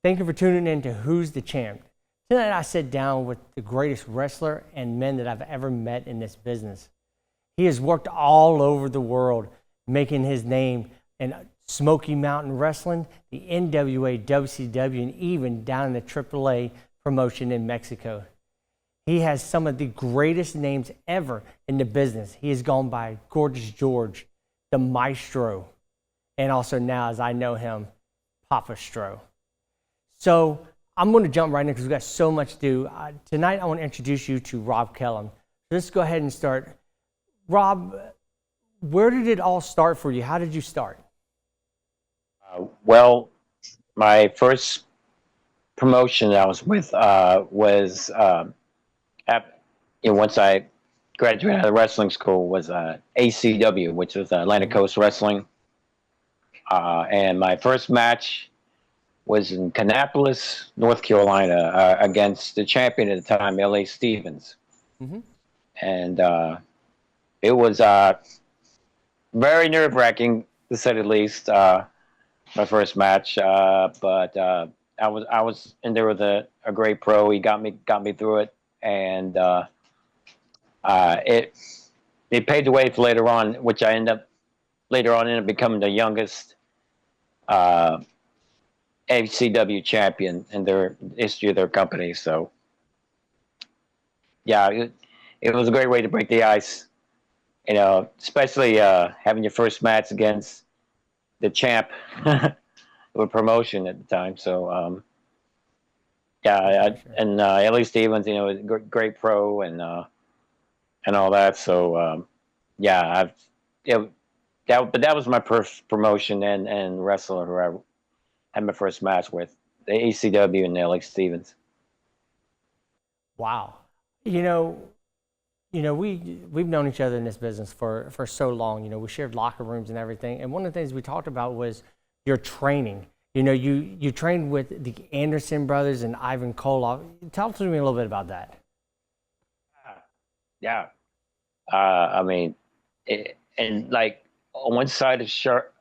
Thank you for tuning in to Who's the Champ. Tonight I sit down with the greatest wrestler and men that I've ever met in this business. He has worked all over the world, making his name in Smoky Mountain Wrestling, the NWA, WCW, and even down in the AAA promotion in Mexico. He has some of the greatest names ever in the business. He has gone by Gorgeous George, the Maestro, and also now, as I know him, Papa Stro. So I'm going to jump right in because we've got so much to do. Tonight I want to introduce you to Rob Kellum. So let's go ahead and start. Rob, where did it all start for you? How did you start? Well, my first promotion I was with was once I graduated out of wrestling school was ACW, which was Atlantic Coast Wrestling. And my first match was in Kannapolis, North Carolina, against the champion at the time, LA Stevens. Mm-hmm. And it was very nerve-wracking, to say the least. My first match, but I was in there with a great pro. He got me through it, and it paved the way for later on, which I ended up becoming the youngest ACW champion in their history of their company. So yeah, it was a great way to break the ice, especially having your first match against the champ with promotion at the time. So and LA Stevens, great pro and all that. So that was my first promotion and wrestler who I had my first match with, the ACW and LA Stevens. Wow. We've known each other in this business for so long. We shared locker rooms and everything. And one of the things we talked about was your training. You trained with the Anderson brothers and Ivan Koloff. Talk to me a little bit about that. Yeah. And like on one side of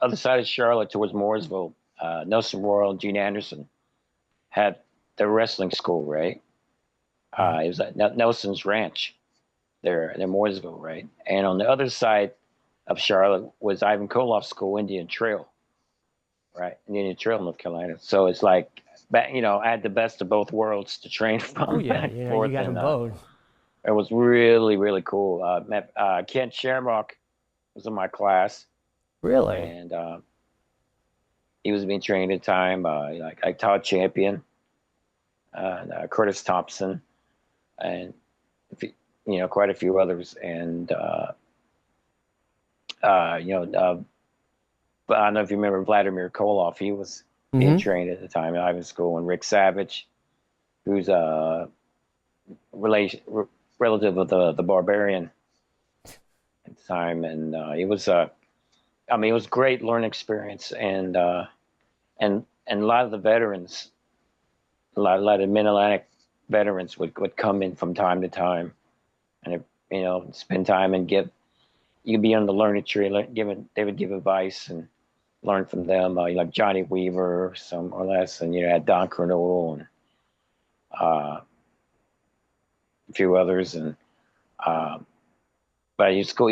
other side of Charlotte towards Mooresville, Nelson Royal and Gene Anderson had their wrestling school, right? It was at Nelson's Ranch there in Mooresville, right? And on the other side of Charlotte was Ivan Koloff's school, Indian Trail, right? Indian Trail, North Carolina. So it's like, I had the best of both worlds to train from. Oh yeah, you got them both. It was really, really cool. Met Kent Shamrock was in my class. Really? And he was being trained at the time by Todd Champion, Curtis Thompson, and quite a few others. And but I don't know if you remember Vladimir Koloff. He was being trained at the time at Ivan School, and Rick Savage, who's a relative of the Barbarian at the time, and it was it was a great learning experience, and a lot of the veterans, a lot of Mid-Atlantic veterans would come in from time to time, and spend time and you'd be on the learning tree, they would give advice and learn from them, like Johnny Weaver, some or less, and had Don Cornwell and a few others, and but it's cool,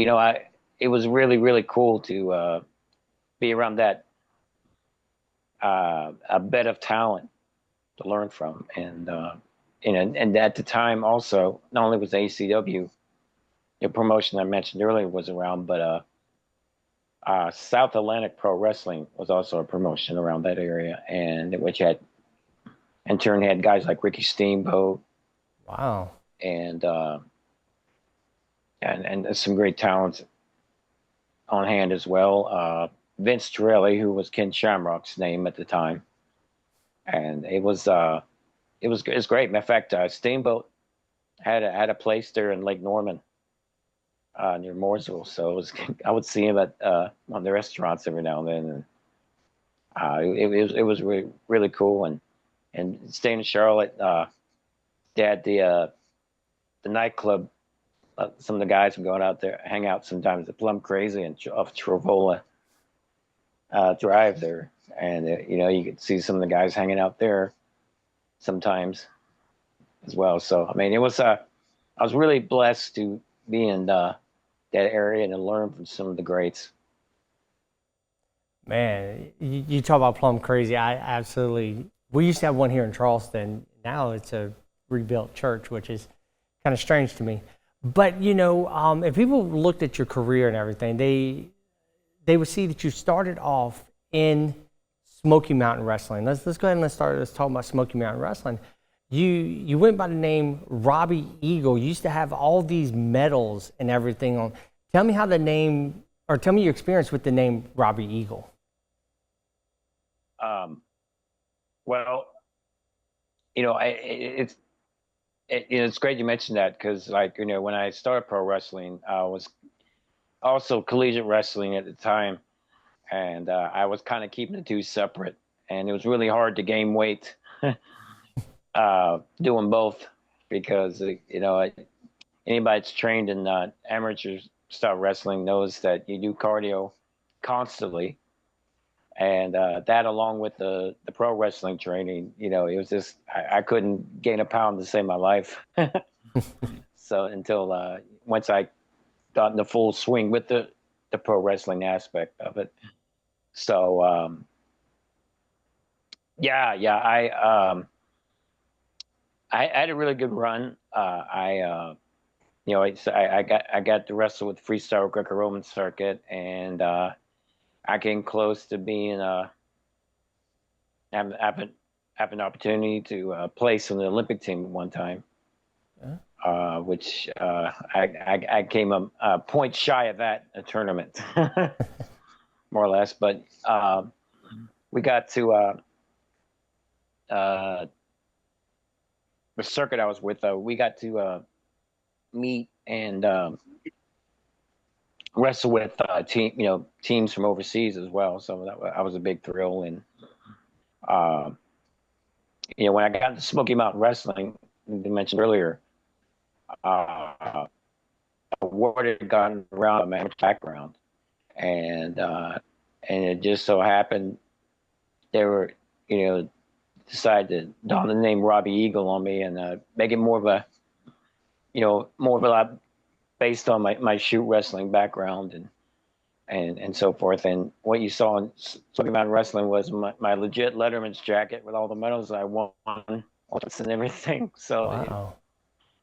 it was really, really cool to be around that a bed of talent to learn from, and at the time also, not only was ACW, the promotion I mentioned earlier was around, but South Atlantic Pro Wrestling was also a promotion around that area, and which had in turn had guys like Ricky Steamboat. Wow. And some great talents on hand as well. Vince Torelli, who was Ken Shamrock's name at the time, and it was great. Matter of fact, Steamboat had a place there in Lake Norman, near Mooresville. So I would see him at on the restaurants every now and then, and it was really, really cool. And staying in Charlotte, they had the nightclub. Some of the guys would go out there, hang out sometimes at Plum Crazy and off Trovola Drive there, and you could see some of the guys hanging out there. sometimes as well. So I mean, I was really blessed to be in that area and to learn from some of the greats. Man, you talk about plum crazy. I absolutely. We used to have one here in Charleston. Now it's a rebuilt church, which is kind of strange to me. But if people looked at your career and everything, they would see that you started off in Smoky Mountain Wrestling. Let's go ahead and let's talk about Smoky Mountain Wrestling. You went by the name Robbie Eagle. You used to have all these medals and everything on. Tell me how the name, or tell me your experience with the name Robbie Eagle. Well, it's great you mentioned that because, like, when I started pro wrestling, I was also collegiate wrestling at the time, and I was kind of keeping the two separate, and it was really hard to gain weight doing both because anybody that's trained in amateur style wrestling knows that you do cardio constantly, and that along with the pro wrestling training, it was just I couldn't gain a pound to save my life. So until once I got in the full swing with the pro wrestling aspect of it. So I had a really good run. I got to wrestle with freestyle Greco-Roman circuit, and I came close to being have an opportunity to place on the Olympic team at one time, which I came a point shy of that tournament, more or less. But we got to the circuit I was with. We got to meet and wrestle with teams from overseas as well. So that was a big thrill. And when I got into Smoky Mountain Wrestling, you mentioned earlier, word had gotten around my background, and it just so happened they were decided to don the name Robbie Eagle on me and make it more of a lot based on my shoot wrestling background and so forth. And what you saw in Smoky Mountain Wrestling was my legit Letterman's jacket with all the medals I won and everything. So, Wow.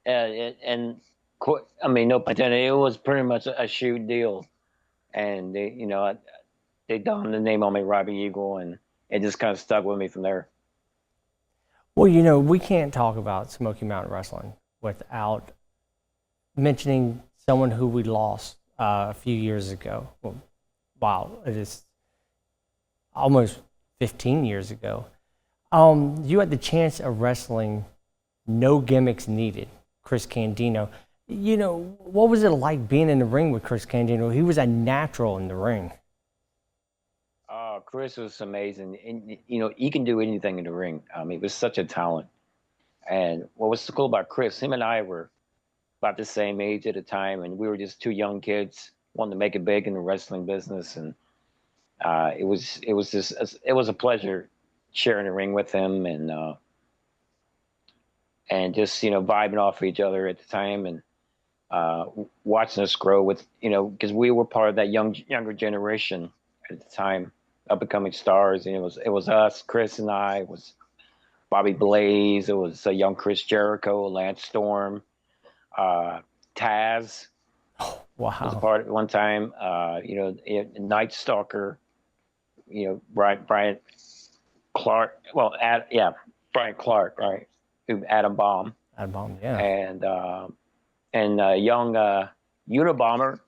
I mean, no pun intended, it was pretty much a shoot deal. And they donned the name on me, Robbie Eagle, and it just kind of stuck with me from there. Well, we can't talk about Smoky Mountain Wrestling without mentioning someone who we lost a few years ago. Well, wow, it is almost 15 years ago. You had the chance of wrestling No Gimmicks Needed, Chris Candido. What was it like being in the ring with Chris Candido? He was a natural in the ring. Chris was amazing. And, he can do anything in the ring. He was such a talent. And what was so cool about Chris, him and I were about the same age at the time, and we were just two young kids wanting to make it big in the wrestling business. And it was a pleasure sharing the ring with him and just vibing off of each other at the time and watching us grow with because we were part of that younger generation at the time, up and coming stars. And it was us, Chris and I. It was Bobby Blaze. It was young Chris Jericho, Lance Storm, Taz. Oh, wow. Was a part at one time. Night Stalker. Brian Clark. Well, Brian Clark, right? Adam Bomb. Adam Bomb, yeah. And young Unabomber,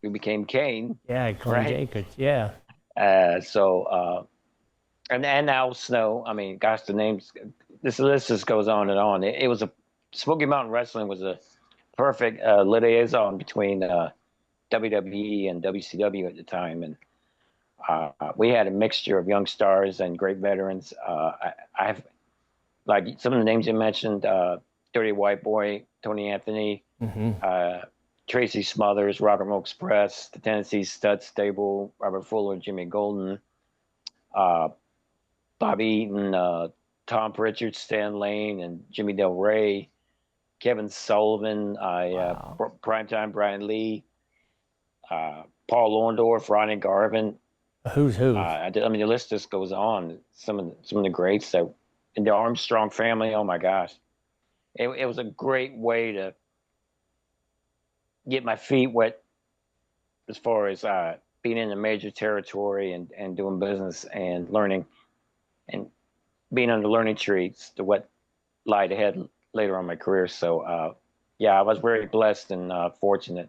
who became Kane. Yeah, Glenn Jacobs, yeah. And Al Snow. I mean, gosh, the names. This list just goes on and on. It was Smoky Mountain Wrestling was a perfect liaison between WWE and WCW at the time, and we had a mixture of young stars and great veterans. I've like some of the names you mentioned: Dirty White Boy, Tony Anthony, Tracy Smothers, Rock and Roll Express, the Tennessee Stud Stable, Robert Fuller, Jimmy Golden, Bobby Eaton, Tom Pritchard, Stan Lane, and Jimmy Del Rey, Kevin Sullivan, Wow. Primetime Brian Lee, Paul Orndorff, Ronnie Garvin. Who's who? I mean, the list just goes on. Some of the greats that in the Armstrong family. Oh my gosh, it was a great way to get my feet wet as far as being in a major territory and doing business and learning and being on the learning tree to what lied ahead later on in my career. So yeah, I was very blessed and fortunate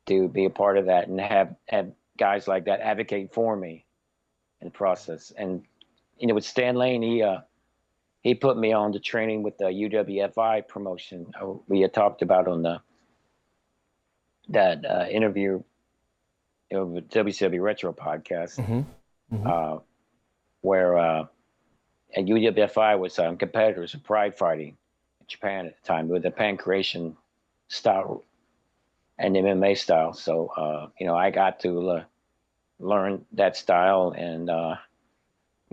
to be a part of that and have guys like that advocate for me in the process. And with Stan Lane, he put me on to training with the UWFI promotion we had talked about on that interview with WCW Retro podcast, where at UWFI was competitors of pride fighting in Japan at the time with the pancreation style and MMA style. So I got to learn that style and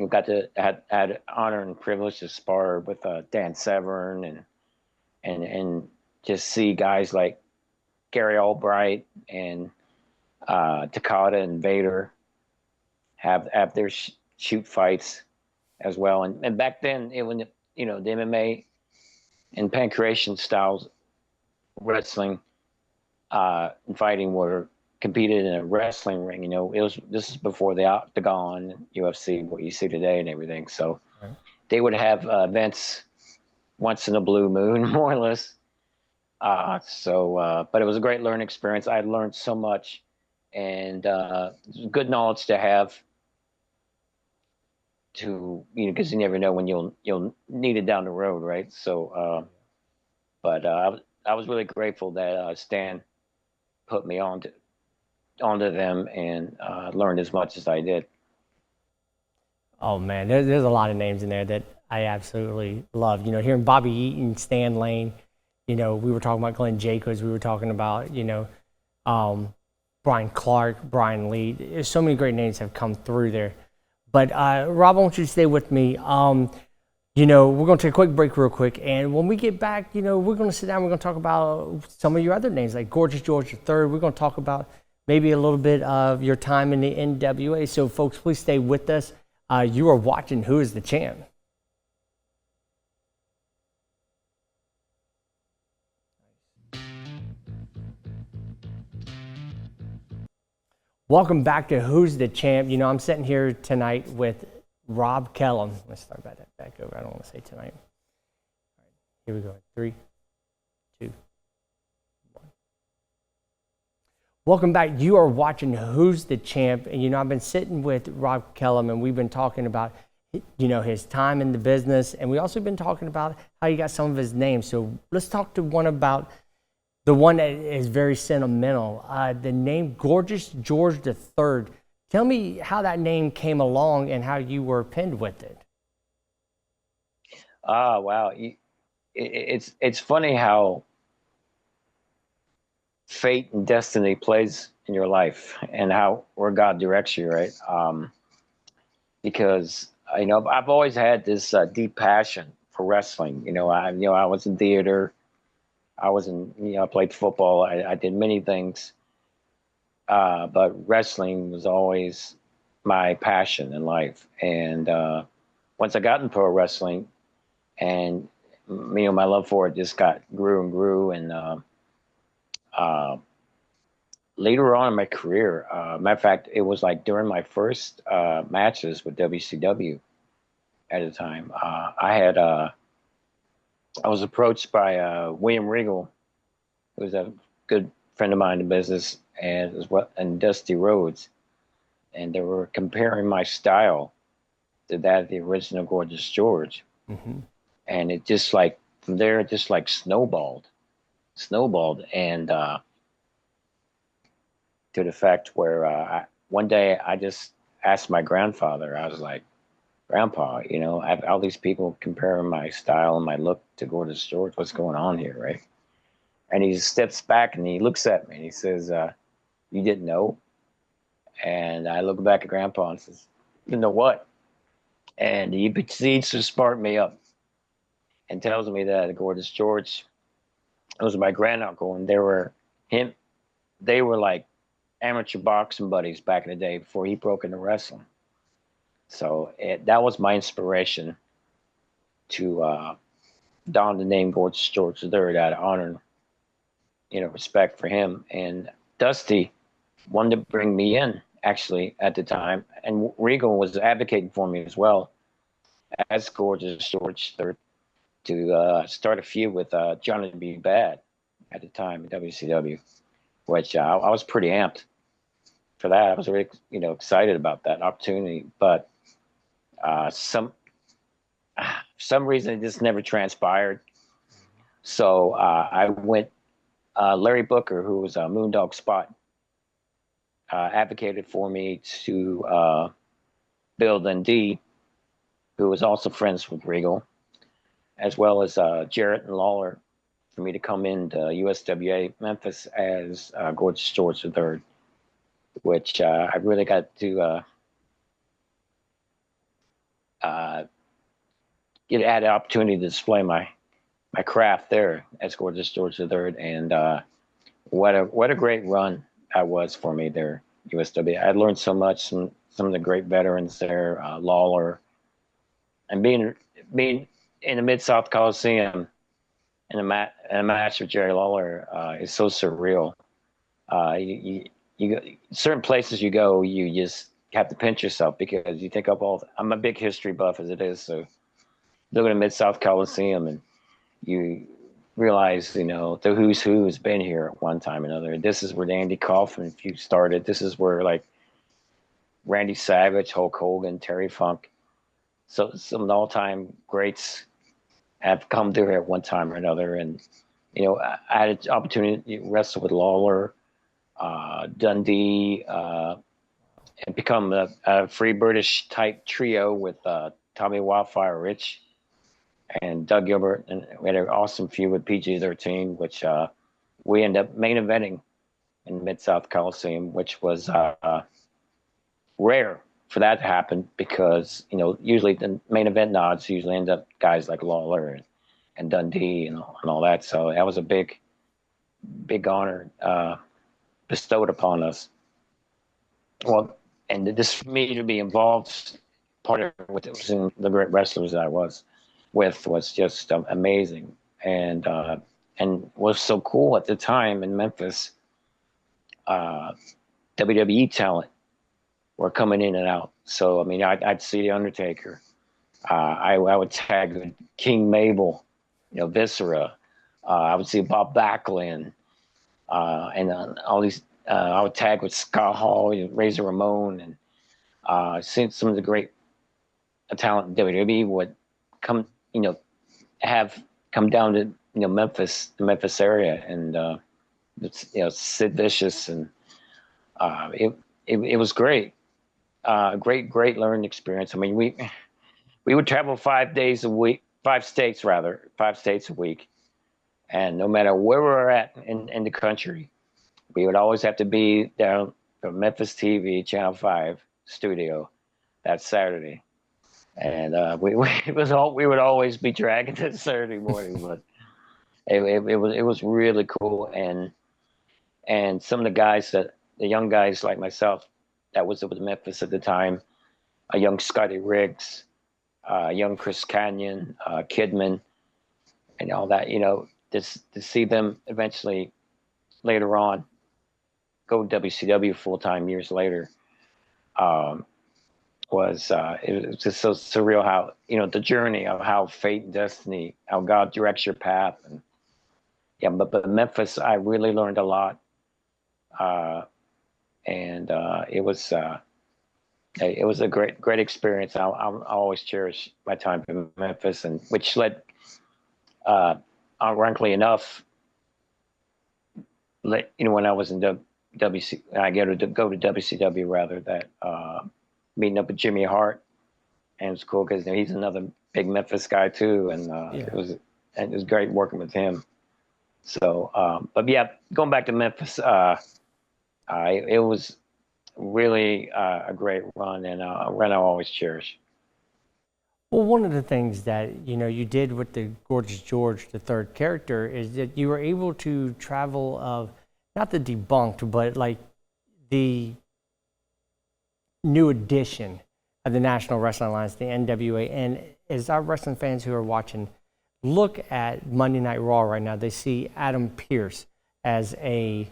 got to had honor and privilege to spar with Dan Severn and just see guys like Gary Albright and Takada and Vader have their shoot fights as well. And back then, when the MMA and pancreation styles wrestling and fighting were competed in a wrestling ring. This is before the Octagon, UFC, what you see today and everything. So they would have events once in a blue moon, more or less. But it was a great learning experience. I learned so much, and good knowledge to have. Because you never know when you'll need it down the road, right? So, but I was really grateful that Stan put me onto them and learned as much as I did. Oh man, there's a lot of names in there that I absolutely love. Hearing Bobby Eaton, Stan Lane. We were talking about Glenn Jacobs. We were talking about Brian Clark, Brian Lee. There's so many great names have come through there. But Rob, I want you to stay with me. We're going to take a quick break real quick. And when we get back, we're going to sit down. We're going to talk about some of your other names, like Gorgeous George III. We're going to talk about maybe a little bit of your time in the NWA. So, folks, please stay with us. You are watching Who is the Champ? Welcome back to Who's the Champ? I'm sitting here tonight with Rob Kellum. Let's start that back over. I don't want to say tonight. All right, here we go. 3, 2, 1. Welcome back. You are watching Who's the Champ? And I've been sitting with Rob Kellum, and we've been talking about his time in the business, and we also been talking about how he got some of his names. So let's talk to one about the one that is very sentimental, the name Gorgeous George III. Tell me how that name came along and how you were pinned with it. Wow. It's funny how fate and destiny plays in your life and where God directs you, right? Because I've always had this deep passion for wrestling. I was in theater. I played football. I did many things. But wrestling was always my passion in life. And once I got in pro wrestling and, my love for it just grew and grew. And later on in my career, matter of fact, it was like during my first matches with WCW at the time, I was approached by William Regal, who was a good friend of mine in business, and Dusty Rhodes, and they were comparing my style to that of the original Gorgeous George, and it just from there, it just snowballed, and to the fact where one day I just asked my grandfather, I was like, Grandpa, I have all these people comparing my style and my look to Gorgeous George. What's going on here, right? And he steps back and he looks at me and he says, you didn't know? And I look back at Grandpa and says, you know what? And he proceeds to spark me up and tells me that Gorgeous George was my granduncle, and they were like amateur boxing buddies back in the day before he broke into wrestling. So that was my inspiration to don the name Gorgeous George III out of honor, respect for him. And Dusty wanted to bring me in actually at the time, and Regal was advocating for me as well as Gorgeous George III to start a feud with Johnny B. Bad at the time in WCW, which I was pretty amped for that. I was really, excited about that opportunity, but some reason it just never transpired. So I went. Larry Booker, who was a Moondog Spot, advocated for me to Bill Dundee, who was also friends with Regal, as well as Jarrett and Lawler, for me to come into USWA Memphis as Gorgeous George III, which I really got to get an opportunity to display my craft there as Gorgeous George III, and what a great run that was for me there, USWA. I learned so much from some of the great veterans there, Lawler, and being in the Mid South Coliseum in a match with Jerry Lawler is so surreal. You certain places you go, you just have to pinch yourself because you think of I'm a big history buff as it is, so look at the Mid South Coliseum and you realize, the who's who has been here at one time or another. This is where Andy Kaufman feud started. This is where like Randy Savage, Hulk Hogan, Terry Funk. So some of the all-time greats have come through here at one time or another. And, I had an opportunity to wrestle with Lawler, Dundee, and become a free British type trio with Tommy Wildfire Rich and Doug Gilbert. And we had an awesome feud with PG-13, which we ended up main eventing in Mid-South Coliseum, which was rare for that to happen because, usually the main event nods usually end up guys like Lawler and Dundee and all that. So that was a big honor bestowed upon us. Well, and this for me to be involved, part of what it was in the great wrestlers that I was with was just amazing. And was so cool at the time in Memphis, WWE talent were coming in and out. So, I mean, I'd see The Undertaker. I would tag with King Mabel, Viscera. I would see Bob Backlund. And all these, I would tag with Scott Hall, Razor Ramon, and since some of the great talent in WWE would come, have come down to, Memphis, the Memphis area, and Sid Vicious, and it was great. Great learning experience. I mean, we would travel 5 days a week, 5 states rather, 5 states a week. And no matter where we were at in the country, we would always have to be down for Memphis TV, Channel 5 studio that Saturday. And we would always be dragging that Saturday morning, but it was really cool. And some of the young guys like myself that was with Memphis at the time, a young Scotty Riggs, young Chris Canyon, Kidman, and all that, just to see them eventually later on go to WCW full time years later, it was just so surreal how, the journey of how fate and destiny, how God directs your path. And yeah, but Memphis, I really learned a lot. And it was a great experience. I'll always cherish my time in Memphis, and which led, ironically enough, when I was in WC, I go to WCW rather, that meeting up with Jimmy Hart, and it's cool because he's another big Memphis guy too, and it was great working with him. So, but yeah, going back to Memphis, it was really a great run, and a run I always cherish. Well, one of the things that you did with the Gorgeous George the third character is that you were able to travel of not the debunked, but like the new edition of the National Wrestling Alliance, the NWA. And as our wrestling fans who are watching look at Monday Night Raw right now, they see Adam Pearce as a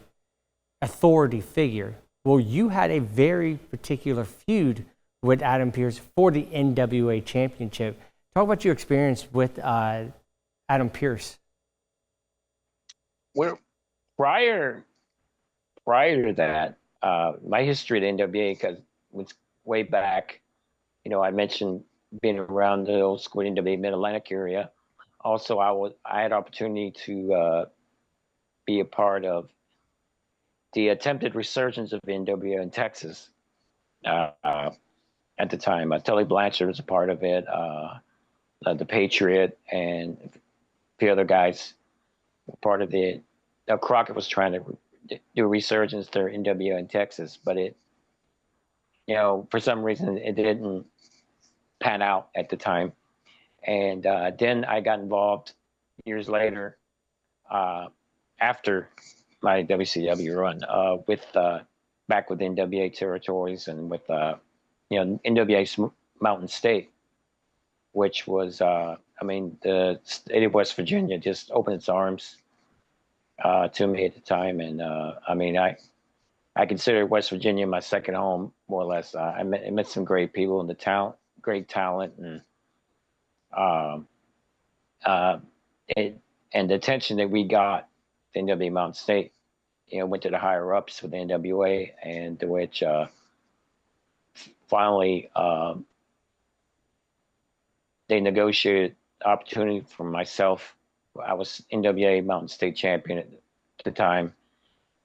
authority figure. Well, you had a very particular feud with Adam Pearce for the NWA Championship. Talk about your experience with Adam Pearce. Well, prior to that, my history at NWA, because was way back, I mentioned being around the old school NWA Mid-Atlantic area. Also, I had opportunity to be a part of the attempted resurgence of NWA in Texas at the time. Tully Blanchard was a part of it, the Patriot, and a few other guys were part of it. Crockett was trying to do a resurgence to NWA in Texas, but it, for some reason, it didn't pan out at the time. And then I got involved years later, after my WCW run, back with NWA territories and with NWA Mountain State, which was the state of West Virginia just opened its arms to me at the time, and I consider West Virginia my second home, more or less. I met some great people in the town, great talent, and and the attention that we got at NWA Mountain State, went to the higher ups with the NWA, and to which finally they negotiated opportunity for myself. I was NWA Mountain State champion at the time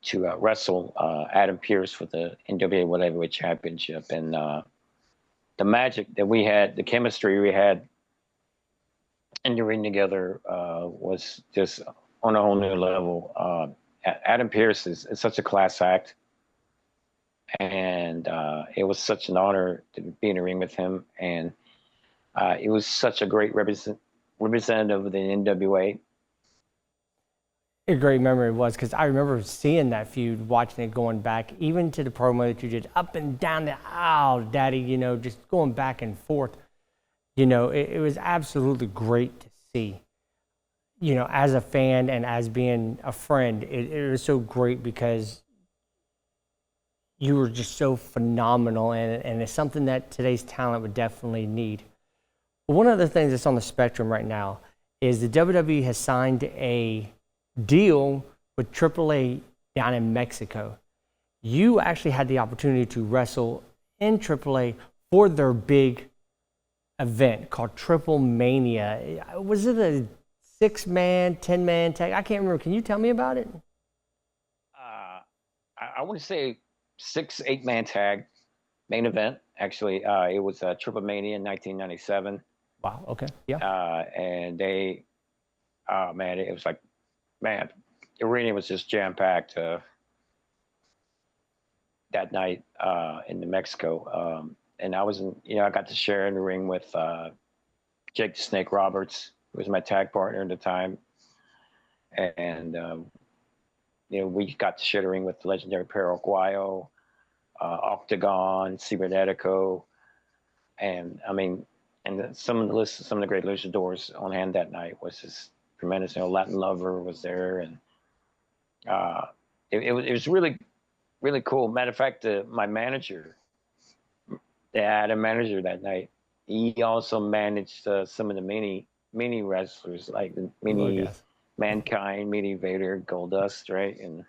to wrestle Adam Pearce for the NWA World Heavyweight Championship, and the magic that we had, the chemistry we had in the ring together was just on a whole new level. Adam Pearce is such a class act, and it was such an honor to be in the ring with him, and it was such a great representative of the NWA. A great memory it was, because I remember seeing that feud, watching it, going back even to the promo that you did up and down the aisle, Daddy, just going back and forth. It was absolutely great to see. As a fan and as being a friend, it was so great because you were just so phenomenal, and it's something that today's talent would definitely need. One of the things that's on the spectrum right now is the WWE has signed a deal with AAA down in Mexico. You actually had the opportunity to wrestle in AAA for their big event called Triple Mania. Was it a 6-man, 10-man tag? I can't remember. Can you tell me about it? I want to say 6-8-man tag main event. Actually, it was Triple Mania in 1997. Wow. Okay. Yeah. And they, man, it was like, man, the arena was just jam packed that night in New Mexico. And I was I got to share in the ring with Jake the Snake Roberts, who was my tag partner at the time. And, we got to share the ring with the legendary Perro Aguayo, Octagon, Cibernetico. And some of the great luchadors on hand that night was just tremendous. Latin Lover was there, and it was really, really cool. Matter of fact, my manager, I had a manager that night. He also managed some of the mini wrestlers, like the mini Mankind, mini Vader, Goldust, right? And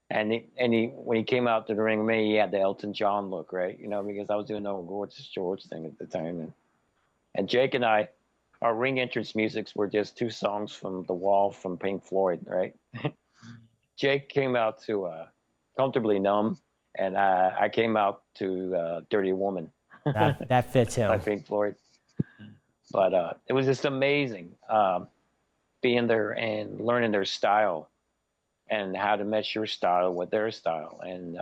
and he when he came out to the ring with me, he had the Elton John look, right? Because I was doing the whole Gorgeous George thing at the time, and Jake and I, our ring entrance musics were just 2 songs from The Wall from Pink Floyd, right? Jake came out to Comfortably Numb, and I came out to Dirty Woman. That fits him. By Pink Floyd. But it was just amazing being there and learning their style and how to mesh your style with their style. And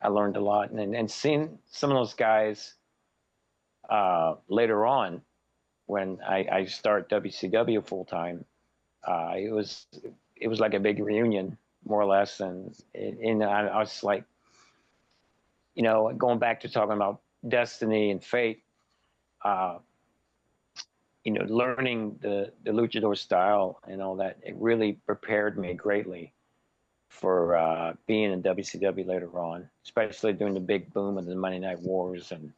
I learned a lot. And seeing some of those guys later on, when I start WCW full time, it was like a big reunion, more or less, and I was like, going back to talking about destiny and fate, learning the luchador style and all that, it really prepared me greatly for being in WCW later on, especially during the big boom of the Monday Night Wars. And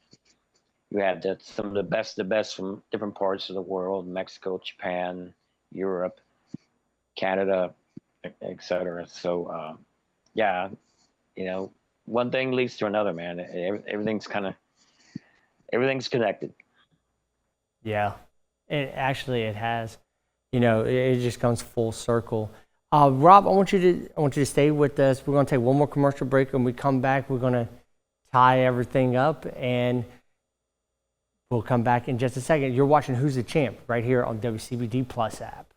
you had some of the best from different parts of the world: Mexico, Japan, Europe, Canada, etc. So, yeah, one thing leads to another, man. Everything's connected. Yeah, it has. It just comes full circle. Rob, I want you to stay with us. We're going to take one more commercial break, and we come back. We're going to tie everything up, and we'll come back in just a second. You're watching Who's the Champ right here on WCBD Plus app.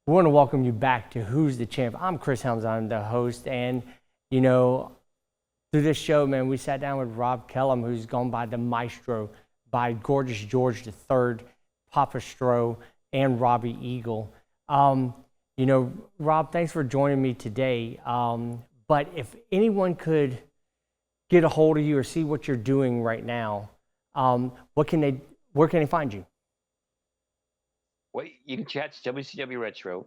We want to welcome you back to Who's the Champ. I'm Chris Helms. I'm the host, and through this show, man, we sat down with Rob Kellum, who's gone by the Maestro, by Gorgeous George III, Papa Stro, and Robbie Eagle. Rob, thanks for joining me today. But if anyone could get a hold of you or see what you're doing right now, where can they find you? Well, you can catch WCW Retro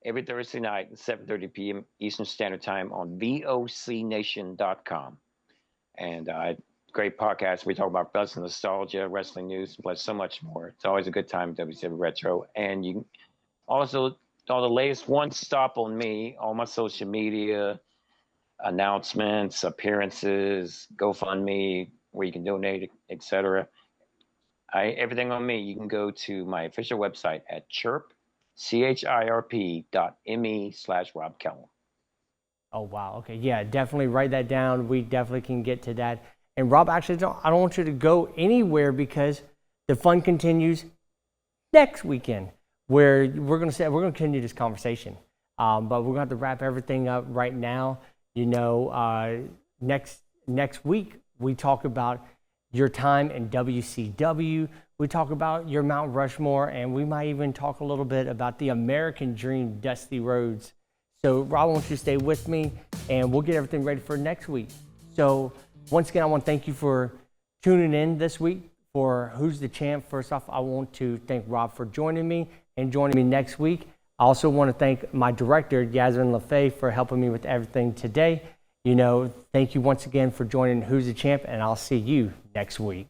every Thursday night at 7:30 p.m. Eastern Standard Time on vocnation.com. And great podcast. We talk about wrestling nostalgia, wrestling news, plus so much more. It's always a good time at WCW Retro. And you can also, all the latest one stop on me, all my social media, announcements, appearances, GoFundMe, where you can donate, etc. Everything on me. You can go to my official website at chirp.me/Rob Kellum. Oh, wow. Okay. Yeah, definitely write that down. We definitely can get to that. And Rob, actually, I don't want you to go anywhere because the fun continues next weekend, where we're going to continue this conversation. But we're going to have to wrap everything up right now. Next week, we talk about your time in WCW. We talk about your Mount Rushmore, and we might even talk a little bit about the American Dream, Dusty Rhodes. So, Rob, I want you to stay with me, and we'll get everything ready for next week. So, once again, I want to thank you for tuning in this week for Who's the Champ. First off, I want to thank Rob for joining me and joining me next week. I also want to thank my director, Yasmin LaFay, for helping me with everything today. Thank you once again for joining Who's the Champ, and I'll see you next week.